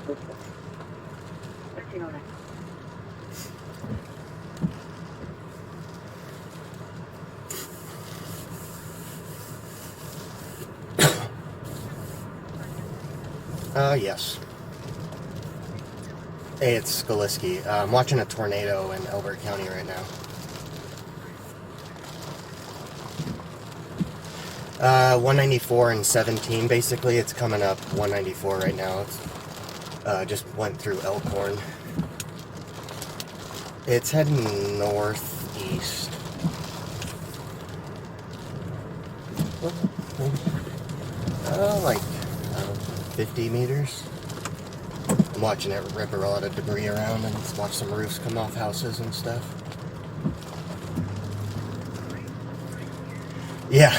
1309. Yes. Hey, it's Skalisky. I'm watching a tornado in Elbert County right now. 194 and 17, basically. It's coming up 194 right now. It's just went through Elkhorn. It's heading northeast. Like 50 meters. I'm watching it rip a lot of debris around and watch some roofs come off houses and stuff. Yeah.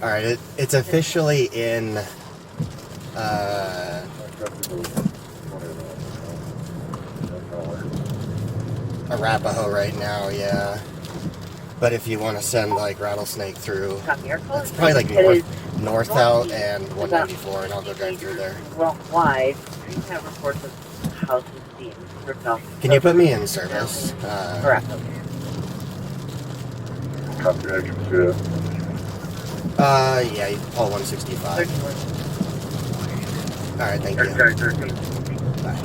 Alright, it's officially in Arapahoe right now, yeah. But if you want to send like Rattlesnake through, it's probably like north out and 194, and I'll go drive through there. Well, wide. You have reports of houses being ripped off. Can you put me in service? Correct. Copy, I can see it. Yeah, you call 165. Alright, thank you. Okay, 13. Bye.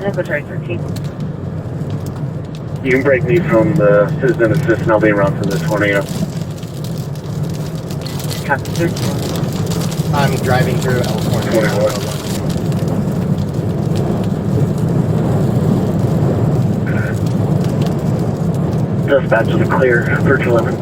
Inventory 13. You can break me from the citizen assist and I'll be around for the tornado. Copy 13. I'm driving through Elkhorn. 21. Dispatch is clear, 1311.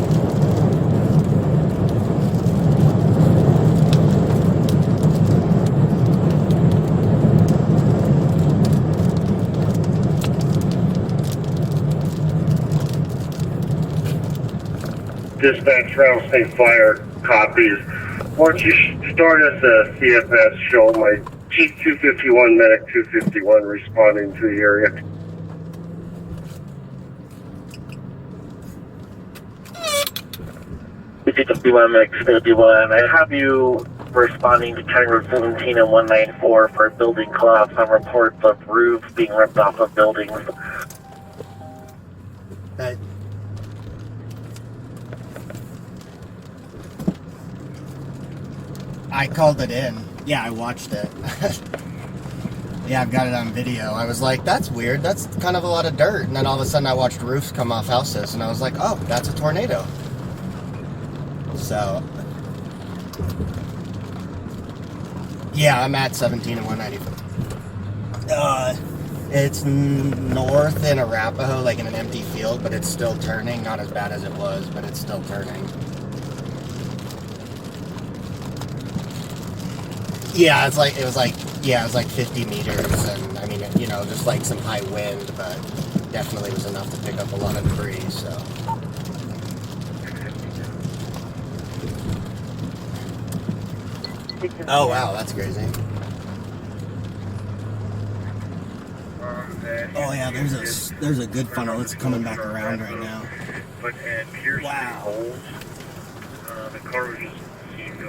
Dispatch Rattlesnake Fire copies. Once you start as a CFS, show my Chief 251, Medic 251 responding to the area. Medic 51, I have you responding to County Road 17 and 194 for building collapse on reports of roofs being ripped off of buildings. I called it in. Yeah, I watched it. Yeah, I've got it on video. I was like, that's weird. That's kind of a lot of dirt. And then all of a sudden I watched roofs come off houses and I was like, oh, that's a tornado. So, yeah, I'm at 17 and 194. It's north in Arapahoe, like in an empty field, but it's still turning. Not as bad as it was, but it's still turning. Yeah, it was like 50 meters, and I mean, you know, just like some high wind, but definitely was enough to pick up a lot of debris, so. Oh wow, that's crazy. Oh yeah, there's a good funnel. It's coming back around right now. Wow.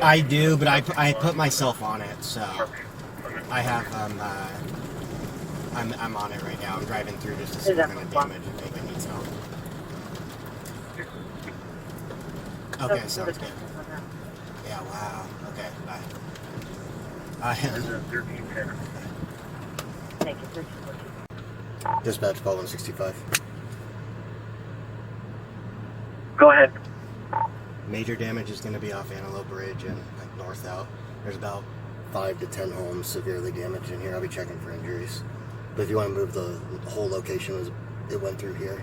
I do, but I put myself on it, so I have I'm on it right now. I'm driving through just to see what kind of damage and if it needs help. Okay, sounds good. Yeah, wow. Okay, bye. Thank you. Dispatch call 165. Go ahead. Major damage is going to be off Antelope Ridge and like north out. There's about 5 to 10 homes severely damaged in here. I'll be checking for injuries. But if you want to move the whole location, it went through here.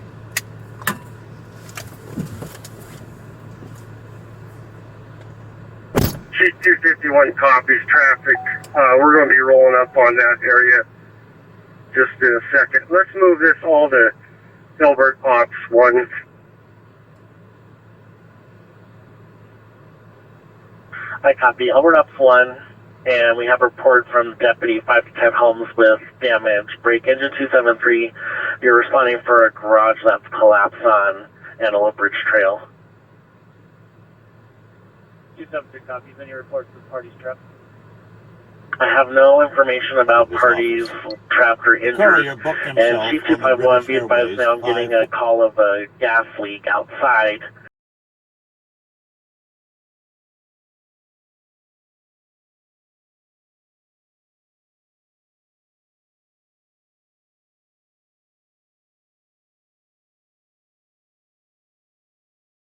Chief 251 copies traffic. We're going to be rolling up on that area just in a second. Let's move this all to Elbert Ops 1. I copy. Elbert Ops 1, and we have a report from Deputy 5 to 10 homes with damage. Break engine 273. You're responding for a garage that's collapsed on Antelope Ridge Trail. 273 copies. Any reports of parties trapped? I have no information about parties trapped or injured. Courier booked And himself on the C251, British be advised Airways now I'm getting a call of a gas leak outside.